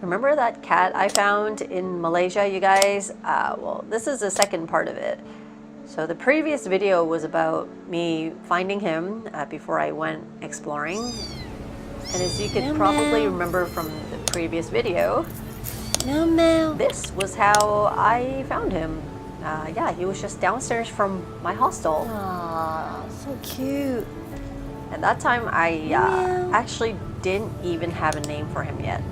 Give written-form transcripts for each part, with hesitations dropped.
Remember that cat I found in Malaysia, you guys? Well, this is the second part of it. So the previous video was about me finding him before I went exploring. And as you could probably remember from the previous video, this was how I found him. Yeah, he was just downstairs from my hostel. Aww, so cute. At that time, I actually didn't even have a name for him yet.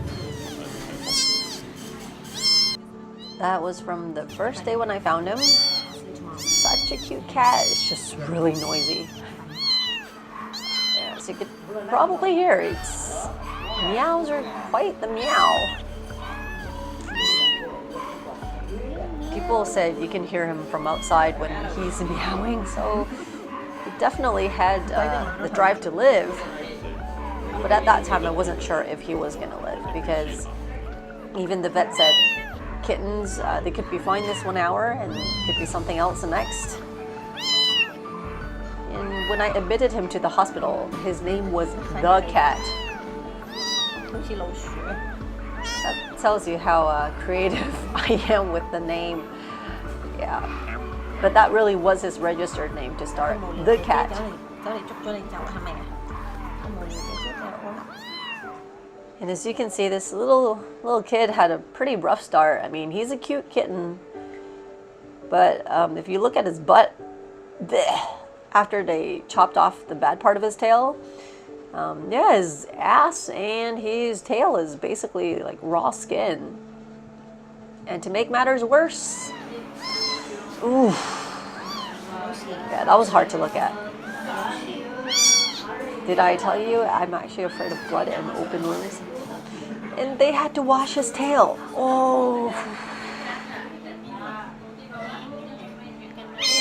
That was from the first day when I found him. Such a cute cat. It's just really noisy. Yeah, so you could probably hear its meows are quite the meow. People said you can hear him from outside when he's meowing, so he definitely had the drive to live. But at that time, I wasn't sure if he was going to live because even the vet said kittens, they could be fine this 1 hour and could be something else the next. And when I admitted him to the hospital, his name was the cat. That tells you how creative I am with the name. Yeah. But that really was his registered name to start. The cat. And as you can see, this little kid had a pretty rough start. I mean, he's a cute kitten. But if you look at his butt, after they chopped off the bad part of his tail, yeah, his ass and his tail is basically like raw skin. And to make matters worse, ooh, yeah, that was hard to look at. Did I tell you I'm actually afraid of blood and open wounds? And they had to wash his tail. Oh,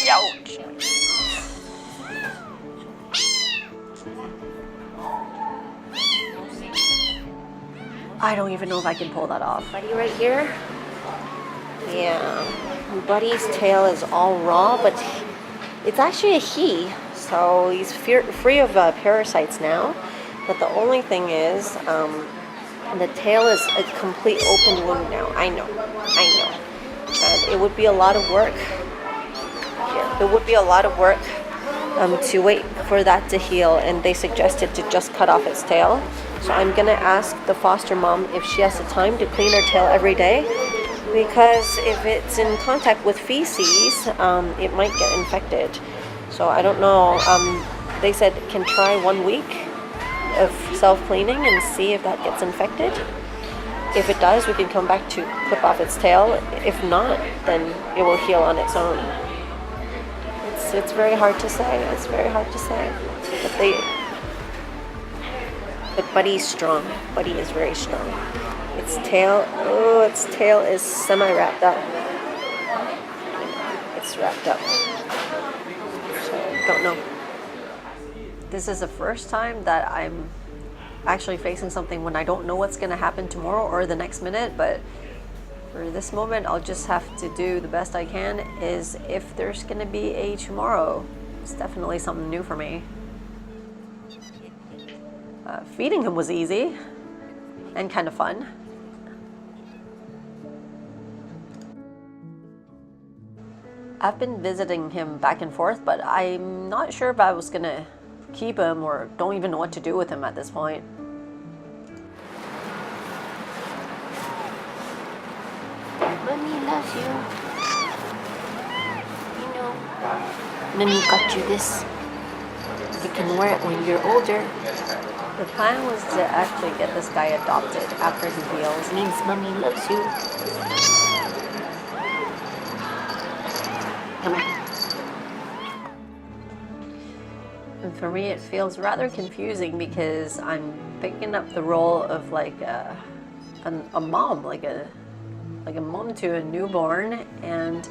ouch. I don't even know if I can pull that off. Buddy right here? Yeah. Buddy's tail is all raw, but it's actually a he. So he's free of parasites now. But the only thing is, the tail is a complete open wound now. I know. And it would be a lot of work. It would be a lot of work to wait for that to heal. And they suggested to just cut off its tail. So I'm gonna ask the foster mom if she has the time to clean her tail every day, because if it's in contact with feces, it might get infected. So I don't know. They said can try 1 week of self-cleaning and see if that gets infected. If it does, we can come back to clip off its tail. If not, then it will heal on its own. It's very hard to say. It's very hard to say. But Buddy's strong. Buddy is very strong. Its tail is semi-wrapped up. It's wrapped up. So, don't know. This is the first time that I'm actually facing something when I don't know what's going to happen tomorrow or the next minute, but for this moment, I'll just have to do the best I can is if there's going to be a tomorrow. It's definitely something new for me. Feeding him was easy and kind of fun. I've been visiting him back and forth, but I'm not sure if I was gonna keep him or don't even know what to do with him at this point. Mommy loves you. You know, Mommy got you this. You can wear it when you're older. The plan was to actually get this guy adopted after he heals. It means Mommy loves you. Come here. And for me, it feels rather confusing because I'm picking up the role of like a mom, like a mom to a newborn, and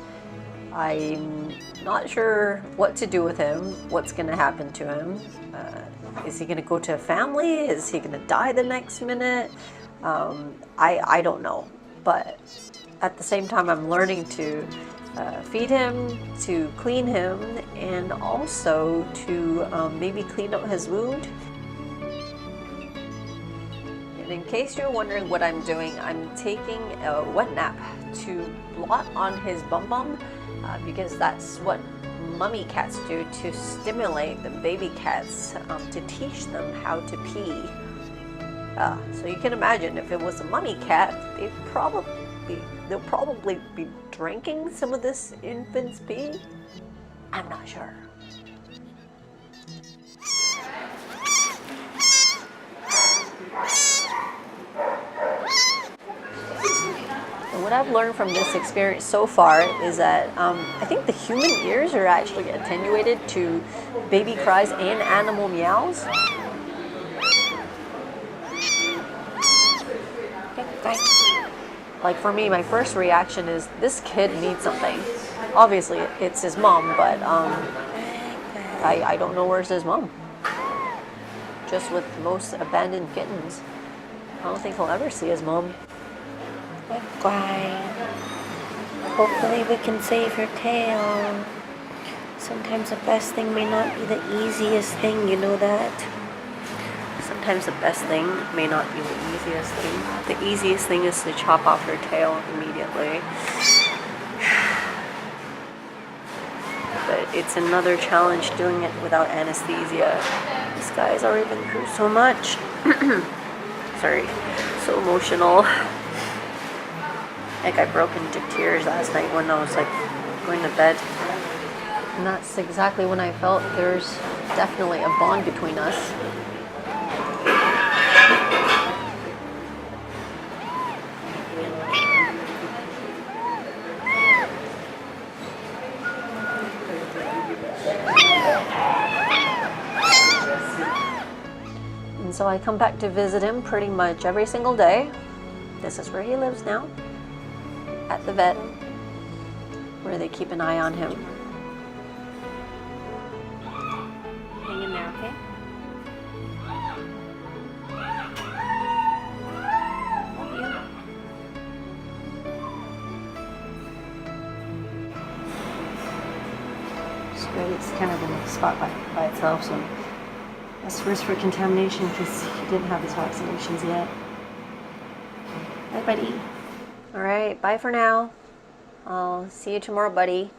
I'm not sure what to do with him, what's going to happen to him. Is he going to go to a family? Is he going to die the next minute? I don't know. But at the same time, I'm learning to feed him, to clean him, and also to maybe clean up his wound. And in case you're wondering what I'm doing, I'm taking a wet nap to blot on his bum bum because that's what mummy cats do to stimulate the baby cats to teach them how to pee. So you can imagine if it was a mummy cat, they'll probably be drinking some of this infant's pee. I'm not sure. And what I've learned from this experience so far is that I think the human ears are actually attenuated to baby cries and animal meows. Like for me, my first reaction is this kid needs something. Obviously, it's his mom, but I don't know where's his mom. Just with most abandoned kittens, I don't think he'll ever see his mom. Hopefully we can save her tail. Sometimes the best thing may not be the easiest thing, you know that? Sometimes the best thing may not be the easiest thing. The easiest thing is to chop off her tail immediately. But it's another challenge doing it without anesthesia. This guy's already been through so much. Sorry, so emotional. Like I broke into tears last night when I was like going to bed. And that's exactly when I felt there's definitely a bond between us. And so I come back to visit him pretty much every single day. This is where he lives now, at the vet, where they keep an eye on him. Hang in there, okay? Love you. It's great. It's kind of in a spot by itself, so that's risk for contamination because he didn't have his vaccinations yet. Bye, buddy. All right, bye for now. I'll see you tomorrow, buddy.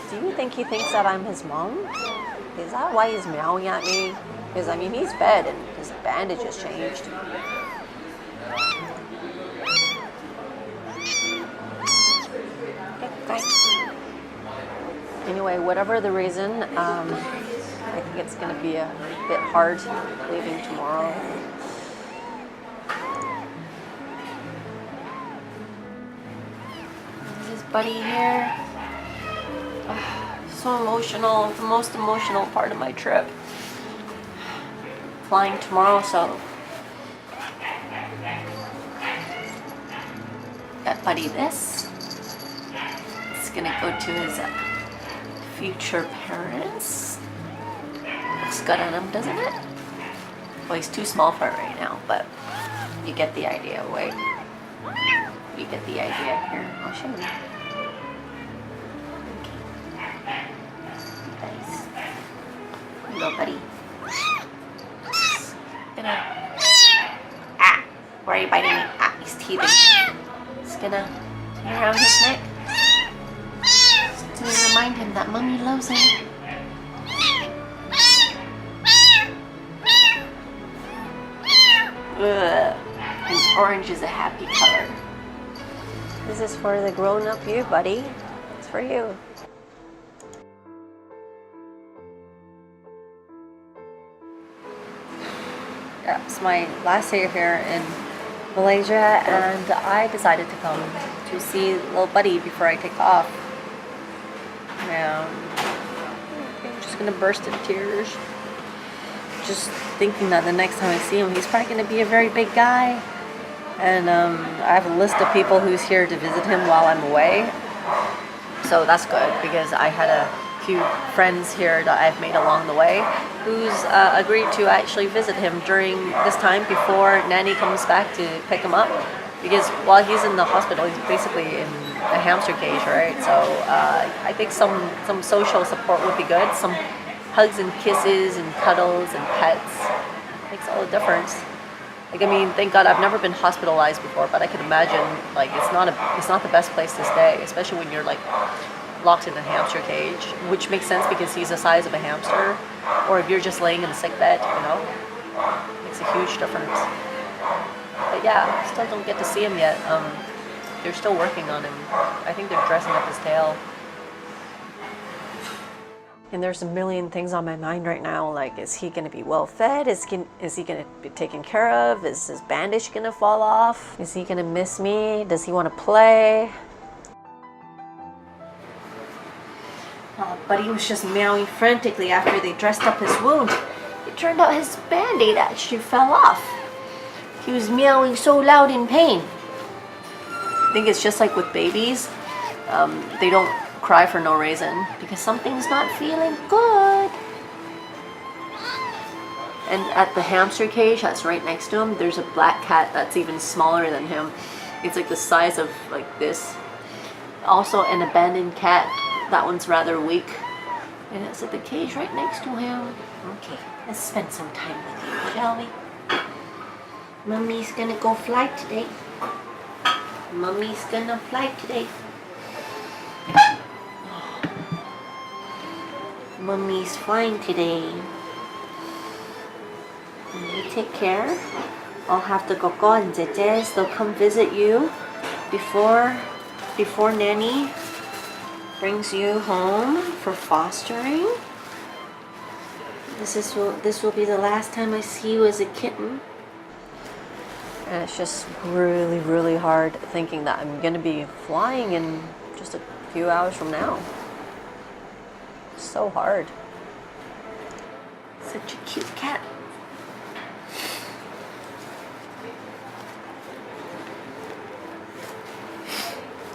Do you think he thinks that I'm his mom? Is that why he's meowing at me? Because, I mean, he's fed and his bandage has changed. Anyway, whatever the reason, I think it's going to be a bit hard leaving tomorrow. This buddy here. So emotional. The most emotional part of my trip. Flying tomorrow, so got buddy this. It's gonna go to his future parents. Looks good on him, doesn't it? Well, he's too small for it right now, but you get the idea. Wait, you get the idea here. I'll show you. Nice. Here you go, buddy. Why are you biting me? He's teething. Just gonna hang around his neck. Just to remind him that mommy loves him. Ugh. And orange is a happy color. This is for the grown-up you, buddy. It's for you. It's my last day here in Malaysia, and I decided to come to see little buddy before I take off. Yeah, I'm just gonna burst into tears. Just thinking that the next time I see him, he's probably gonna be a very big guy. And I have a list of people who's here to visit him while I'm away. So that's good, because I had a few friends here that I've made along the way who's agreed to actually visit him during this time before Nanny comes back to pick him up. because while he's in the hospital, he's basically in a hamster cage, right? So I think some social support would be good. Some hugs and kisses and cuddles and pets makes all the difference. Like, I mean, thank God I've never been hospitalized before, but I can imagine like it's not the best place to stay, especially when you're like locked in a hamster cage, which makes sense because he's the size of a hamster. Or if you're just laying in a sick bed, you know, makes a huge difference. But yeah, still don't get to see him yet. They're still working on him. I think they're dressing up his tail. And there's a million things on my mind right now. Like, is he going to be well fed? Is he going to be taken care of? Is his bandage going to fall off? Is he going to miss me? Does he want to play? Buddy was just meowing frantically after they dressed up his wound. It turned out his band-aid actually fell off. He was meowing so loud in pain. I think it's just like with babies. They don't cry for no reason because something's not feeling good. And at the hamster cage that's right next to him, there's a black cat that's even smaller than him. It's like the size of like this. Also an abandoned cat. That one's rather weak. And it's at the cage right next to him. Okay, let's spend some time with you, shall we? Mummy's gonna go fly today. Mummy's gonna fly today. Mummy's flying today. You take care. I'll have the Koko and Zetes. They'll come visit you before Nanny brings you home for fostering. This will be the last time I see you as a kitten. And it's just really, really hard thinking that I'm going to be flying in just a few hours from now. So hard. Such a cute cat.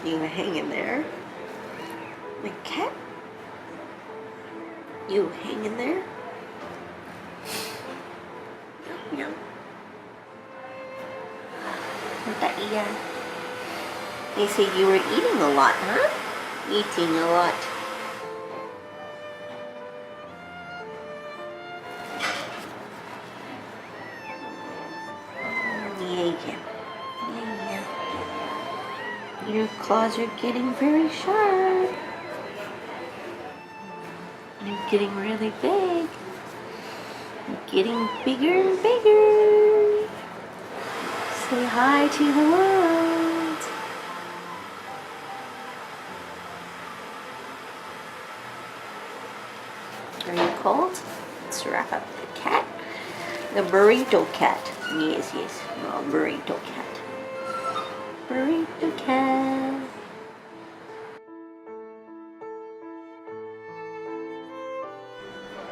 You gonna hang in there? My cat? You hang in there? Meow. They say you were eating a lot, huh? Eating a lot. Yeah. Your claws are getting very sharp. You're getting really big. You're getting bigger and bigger. Say hi to the world. Are you cold? Let's wrap up the cat. The burrito cat. Yes. Oh, burrito cat. Burrito cat.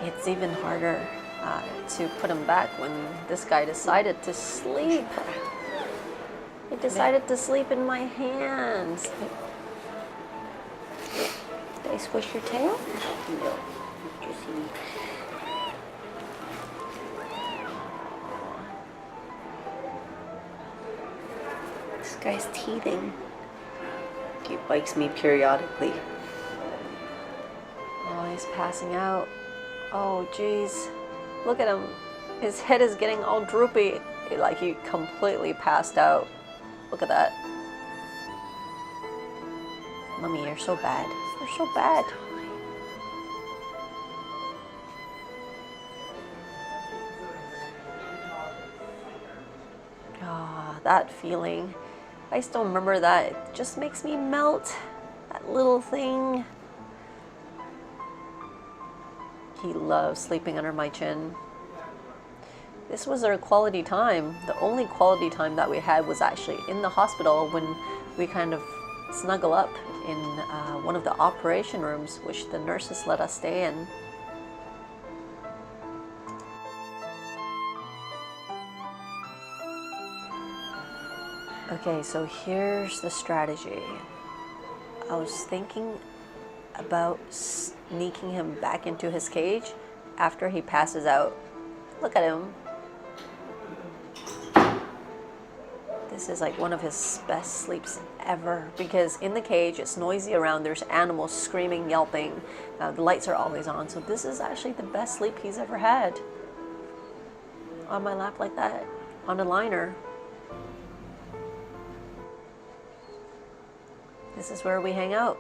It's even harder to put him back when this guy decided to sleep. He decided to sleep in my hands. Did I squish your tail? No. Just see. This guy's teething. He bites me periodically. Oh, he's passing out. Oh, geez. Look at him. His head is getting all droopy. Like he completely passed out. Look at that. Mommy, you're so bad. You're so bad. Ah, that feeling. I still remember that. It just makes me melt. That little thing. He loves sleeping under my chin. This was our quality time. The only quality time that we had was actually in the hospital when we kind of snuggle up in one of the operation rooms, which the nurses let us stay in. Okay, so here's the strategy. I was thinking about sneaking him back into his cage after he passes out. Look at him. This is like one of his best sleeps ever because in the cage it's noisy around, there's animals screaming, yelping, the lights are always on, so this is actually the best sleep he's ever had. On my lap like that, on a liner. This is where we hang out.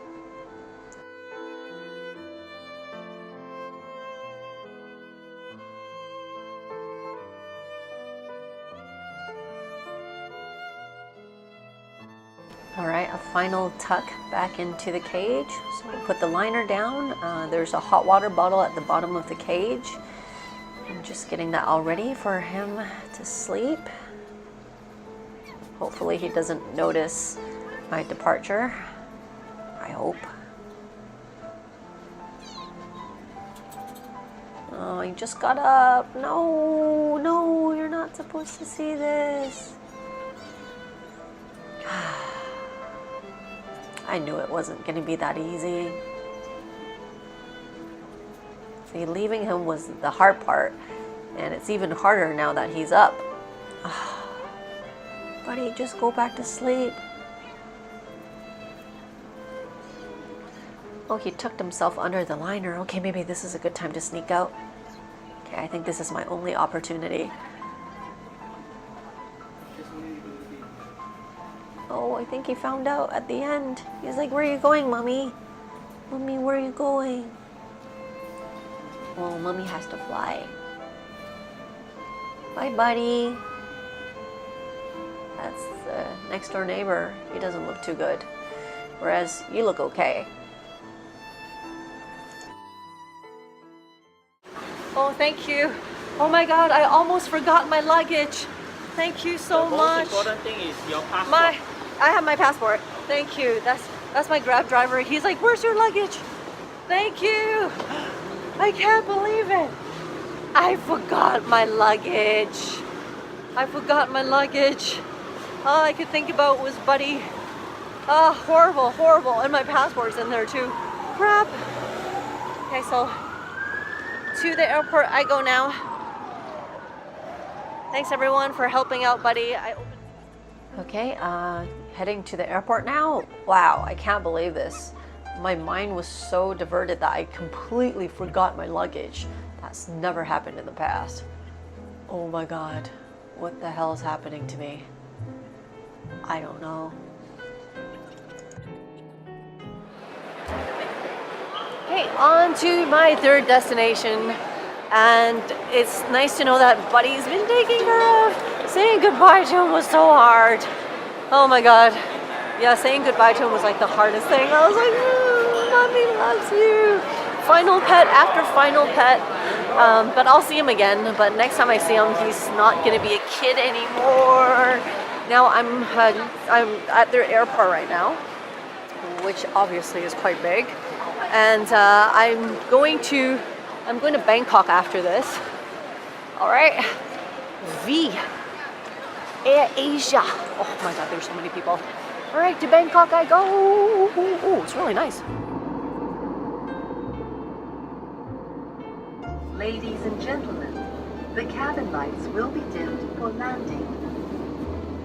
All right, a final tuck back into the cage. So we put the liner down. There's a hot water bottle at the bottom of the cage. I'm just getting that all ready for him to sleep. Hopefully he doesn't notice my departure. I hope. Oh, he just got up. No, no, you're not supposed to see this. I knew it wasn't going to be that easy. See, leaving him was the hard part, and it's even harder now that he's up. Buddy, just go back to sleep. Oh, he tucked himself under the liner. Okay, maybe this is a good time to sneak out. Okay, I think this is my only opportunity. Oh, I think he found out at the end. He's like, where are you going, Mommy? Mommy, where are you going? Well, Mommy has to fly. Bye, buddy. That's the next door neighbor. He doesn't look too good. Whereas you look okay. Oh, thank you. Oh my God, I almost forgot my luggage. Thank you so much. The most important thing is your passport. I have my passport. Thank you. That's my Grab driver. He's like, where's your luggage? Thank you. I can't believe it. I forgot my luggage. I forgot my luggage. All I could think about was Buddy. Horrible, horrible. And my passport's in there too. Crap. Okay, so to the airport I go now. Thanks everyone for helping out Buddy. Okay, heading to the airport now. Wow, I can't believe this. My mind was so diverted that I completely forgot my luggage. That's never happened in the past. Oh my God, what the hell is happening to me? I don't know. Okay, on to my third destination. And it's nice to know that Buddy's been taken care of. Saying goodbye to him was so hard. Oh my God. Yeah, saying goodbye to him was like the hardest thing. I was like, Mommy loves you. Final pet after final pet. But I'll see him again. But next time I see him, he's not going to be a kid anymore. Now I'm at their airport right now, which obviously is quite big. And I'm going to Bangkok after this. All right. Air Asia. Oh my God, there's so many people. All right, to Bangkok I go. Oh, it's really nice. Ladies and gentlemen, the cabin lights will be dimmed for landing.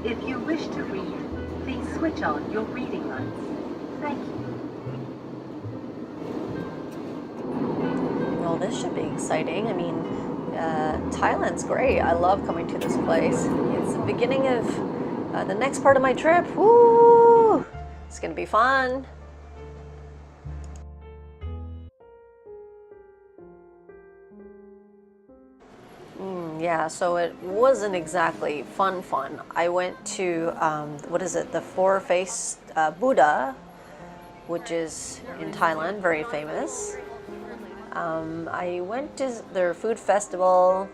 If you wish to read, please switch on your reading lights. Thank you. Well, this should be exciting. I mean, Thailand's great. I love coming to this place. It's the beginning of the next part of my trip. Woo! It's gonna be fun. Yeah, so it wasn't exactly fun. I went to, the four-faced Buddha, which is in Thailand, very famous. I went to their food festival,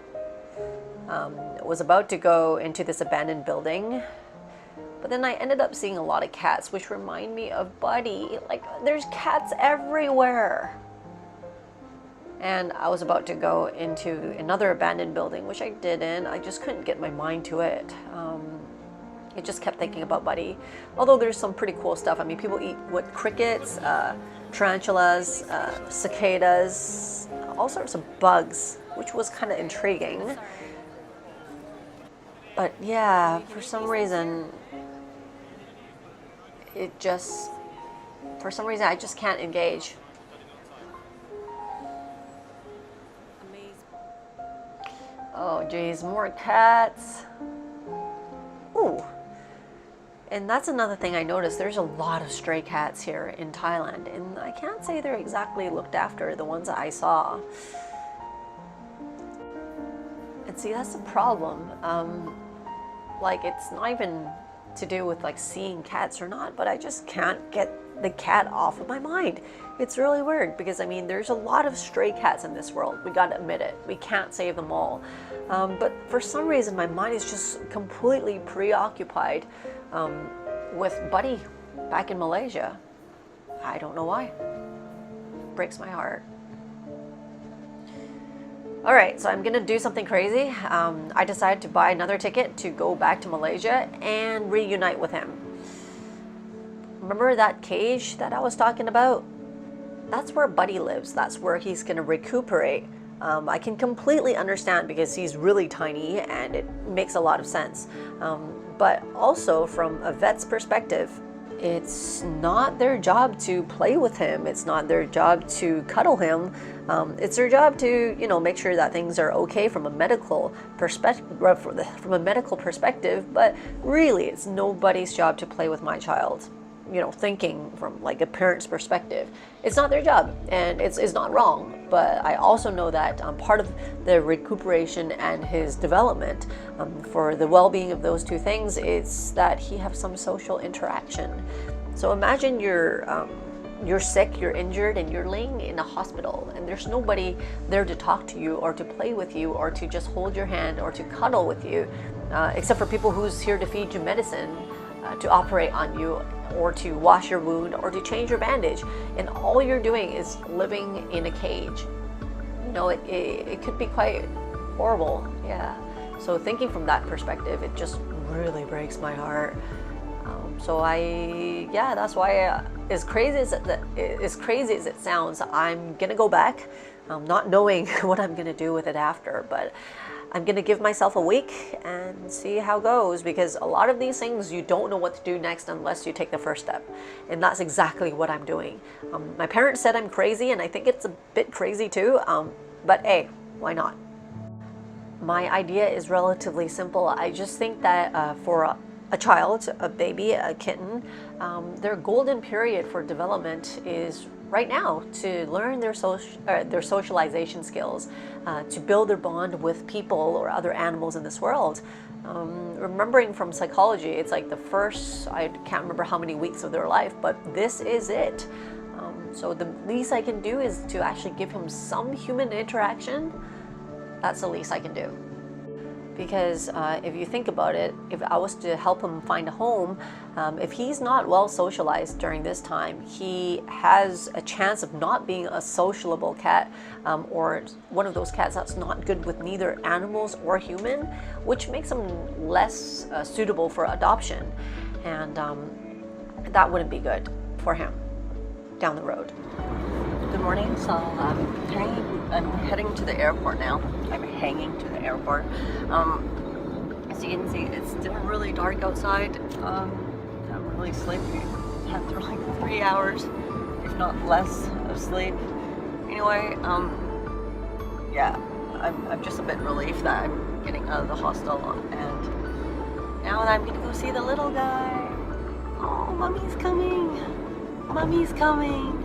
was about to go into this abandoned building, but then I ended up seeing a lot of cats, which remind me of Buddy. Like, there's cats everywhere. And I was about to go into another abandoned building, which I didn't. I just couldn't get my mind to it. It just kept thinking about Buddy. Although there's some pretty cool stuff. I mean, people eat crickets, tarantulas, cicadas, all sorts of bugs, which was kind of intriguing. But yeah, for some reason, I just can't engage. Oh geez, more cats. Ooh. And that's another thing I noticed. There's a lot of stray cats here in Thailand, and I can't say they're exactly looked after, the ones that I saw. And see, that's the problem. Like, it's not even to do with like seeing cats or not, but I just can't get the cat off of my mind. It's really weird because I mean, there's a lot of stray cats in this world. We gotta admit it. We can't save them all. But for some reason, my mind is just completely preoccupied with Buddy back in Malaysia. I don't know why. Breaks my heart. All right, so I'm gonna do something crazy. I decided to buy another ticket to go back to Malaysia and reunite with him. Remember that cage that I was talking about? That's where Buddy lives. That's where he's gonna recuperate. I can completely understand because he's really tiny and it makes a lot of sense. But also from a vet's perspective, it's not their job to play with him. It's not their job to cuddle him. It's their job to, you know, make sure that things are okay from a medical perspective. But really, it's nobody's job to play with my child. You know, thinking from like a parent's perspective, it's not their job, and it's not wrong. But I also know that part of the recuperation and his development for the well-being of those two things is that he have some social interaction. So imagine you're sick, you're injured, and you're laying in a hospital, and there's nobody there to talk to you or to play with you or to just hold your hand or to cuddle with you, except for people who's here to feed you medicine, to operate on you, or to wash your wound, or to change your bandage. And all you're doing is living in a cage. You know, it could be quite horrible, yeah. So thinking from that perspective, it just really breaks my heart. That's why, as crazy as it sounds, I'm gonna go back, not knowing what I'm gonna do with it after, but I'm gonna give myself a week and see how it goes, because a lot of these things you don't know what to do next unless you take the first step, and that's exactly what I'm doing. My parents said I'm crazy, and I think it's a bit crazy too, but hey, why not? My idea is relatively simple. I just think that for a child, a baby, a kitten, their golden period for development is right now, to learn their socialization skills, to build their bond with people or other animals in this world. Remembering from psychology, it's like the first, I can't remember how many weeks of their life, but this is it. So the least I can do is to actually give him some human interaction. That's the least I can do. Because if you think about it, if I was to help him find a home, if he's not well socialized during this time, he has a chance of not being a sociable cat, or one of those cats that's not good with neither animals or human, which makes him less suitable for adoption. And that wouldn't be good for him down the road. Good morning. So I'm heading to the airport now. I'm hanging to the airport. As you can see, it's still really dark outside. I'm really sleepy. Had through like 3 hours, if not less, of sleep. Anyway, yeah, I'm just a bit relieved that I'm getting out of the hostel, and now I'm gonna go see the little guy. Oh, mommy's coming. Mommy's coming.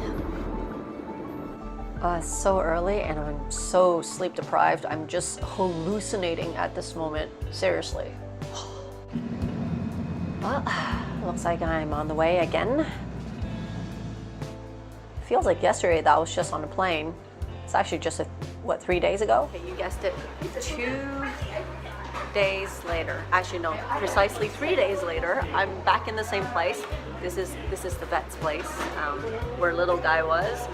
So early, and I'm so sleep deprived. I'm just hallucinating at this moment, seriously. Well, looks like I'm on the way again. Feels like yesterday that I was just on a plane. It's actually just, 3 days ago? Okay, you guessed it, 2 days later. Actually, no, precisely 3 days later, I'm back in the same place. This is the vet's place, where little guy was.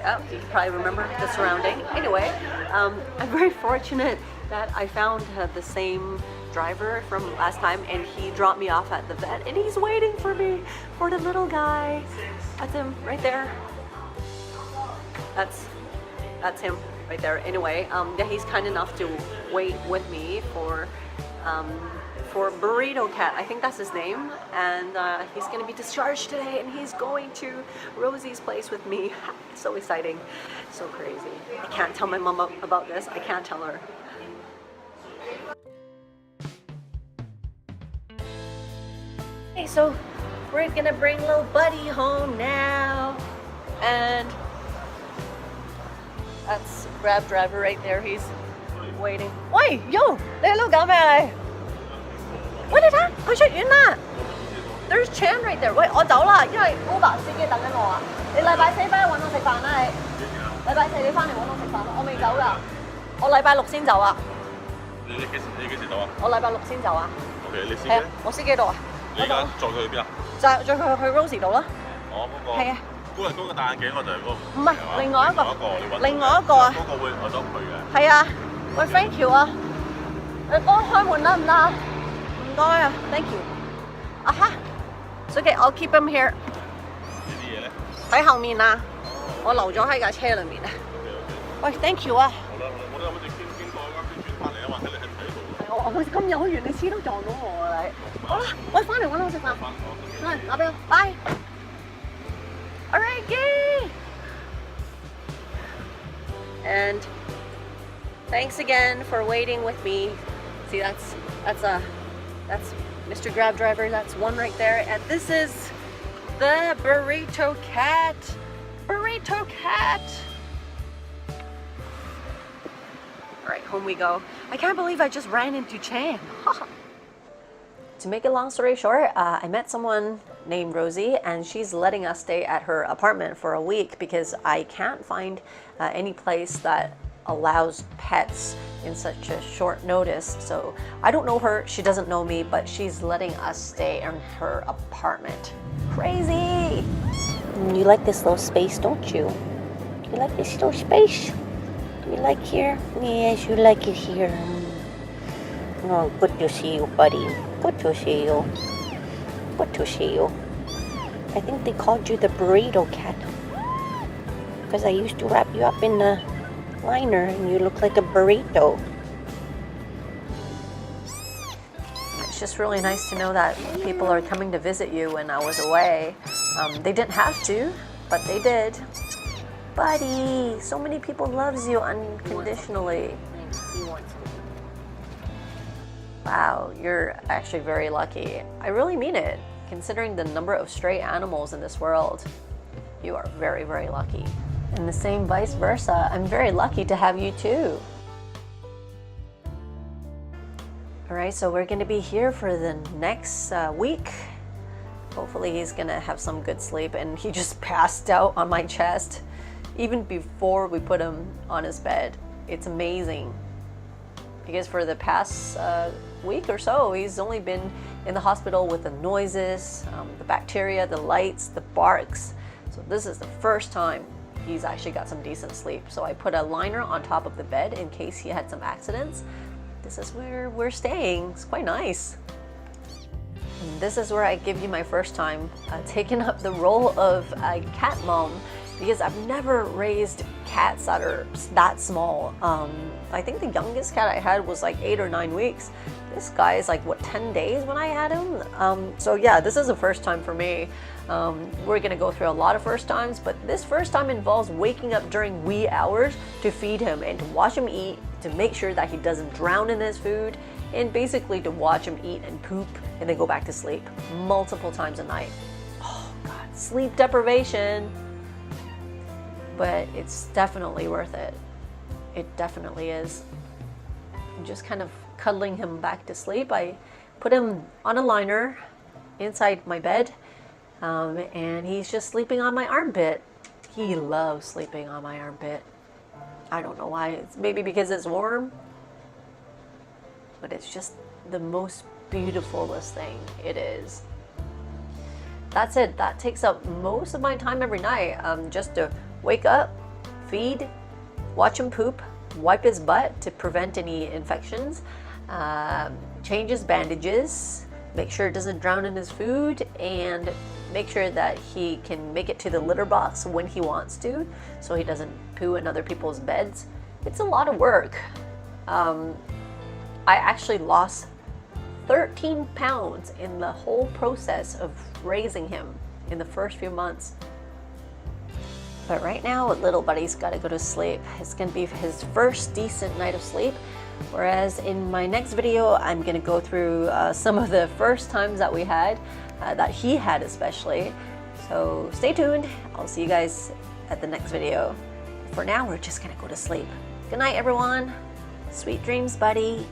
Oh, you can probably remember the surrounding. Anyway, I'm very fortunate that I found the same driver from last time, and he dropped me off at the vet, and he's waiting for me, for the little guy. That's him right there. That's him right there. Anyway, yeah, he's kind enough to wait with me for for Burrito Cat. I think that's his name. And he's going to be discharged today, and he's going to Rosie's place with me. So exciting. So crazy. I can't tell my mom about this. I can't tell her. Okay, so we're gonna bring little buddy home now. And that's Grab driver right there. He's waiting.喂，Yo，你喺度搞咩嚟？喂，你睇佢出院啦。There's Chan right there。喂，我走啦，因為 Uber 司機等緊我啊。你禮拜四翻去揾我食飯啦，你。禮拜四你翻嚟揾我食飯，我未走㗎。我禮拜六先走啊。你幾時到啊？我禮拜六先走啊。OK，你司機？係啊，我司機度啊。你而家載佢去邊啊？載佢去 Rosie 度啦。哦，嗰個。係啊。嗰個戴眼鏡嗰就係嗰個。唔係，另外一個。另外一個啊。嗰個會我走唔去嘅。係啊。喂 ，thank you 啊！你幫我開門得唔得？唔該啊 ，thank you。啊哈 ，it's okay，I'll keep him here。呢啲嘢咧？喺後面啊，我留咗喺架車裏面啊。喂 ，thank you 啊！好啦，我都有冇直經過啱先轉翻嚟啊嘛，睇你喺唔喺度？係我咁有緣，你黐都撞到我啊你！好啦，喂，翻嚟揾我食飯。係，打俾我，bye。All right, yay! And thanks again for waiting with me. See, that's Mr. Grab Driver. That's one right there. And this is the Burrito Cat. Burrito Cat. All right, home we go. I can't believe I just ran into Chan. To make a long story short, I met someone named Rosie, and she's letting us stay at her apartment for a week because I can't find any place that allows pets in such a short notice. So I don't know her, she doesn't know me, but she's letting us stay in her apartment. Crazy! You like this little space, don't you? You like this little space? You like here? Yes, you like it here. Oh, good to see you, buddy. Good to see you. Good to see you. I think they called you the Burrito Cat because I used to wrap you up in the liner and you look like a burrito. It's just really nice to know that people are coming to visit you when I was away. They didn't have to, but they did. Buddy, so many people loves you unconditionally. Wow, you're actually very lucky. I really mean it. Considering the number of stray animals in this world, you are very, very lucky. And the same vice versa. I'm very lucky to have you too. All right, so we're going to be here for the next week. Hopefully he's going to have some good sleep. And he just passed out on my chest even before we put him on his bed. It's amazing. Because for the past week or so, he's only been in the hospital with the noises, the bacteria, the lights, the barks. So this is the first time he's actually got some decent sleep. So I put a liner on top of the bed in case he had some accidents. This is where we're staying. It's quite nice. And this is where I give you my first time taking up the role of a cat mom, because I've never raised cats that are that small. I think the youngest cat I had was like 8 or 9 weeks. This guy is like, what, 10 days when I had him? So yeah, this is the first time for me. We're gonna go through a lot of first times, but this first time involves waking up during wee hours to feed him and to watch him eat, to make sure that he doesn't drown in his food, and basically to watch him eat and poop and then go back to sleep multiple times a night. Oh God, sleep deprivation. But it's definitely worth it. It definitely is. I'm just kind of cuddling him back to sleep. I put him on a liner inside my bed, and he's just sleeping on my armpit. He loves sleeping on my armpit. I don't know why. It's maybe because it's warm, but it's just the most beautifulest thing. It is. That's it. That takes up most of my time every night, just to wake up, feed, watch him poop, wipe his butt to prevent any infections, change his bandages, make sure it doesn't drown in his food, and make sure that he can make it to the litter box when he wants to, so he doesn't poo in other people's beds. It's a lot of work. I actually lost 13 pounds in the whole process of raising him in the first few months. But right now, little buddy's got to go to sleep. It's going to be his first decent night of sleep. Whereas in my next video, I'm going to go through some of the first times that we had, that he had especially. So stay tuned. I'll see you guys at the next video. For now, we're just going to go to sleep. Good night, everyone. Sweet dreams, buddy.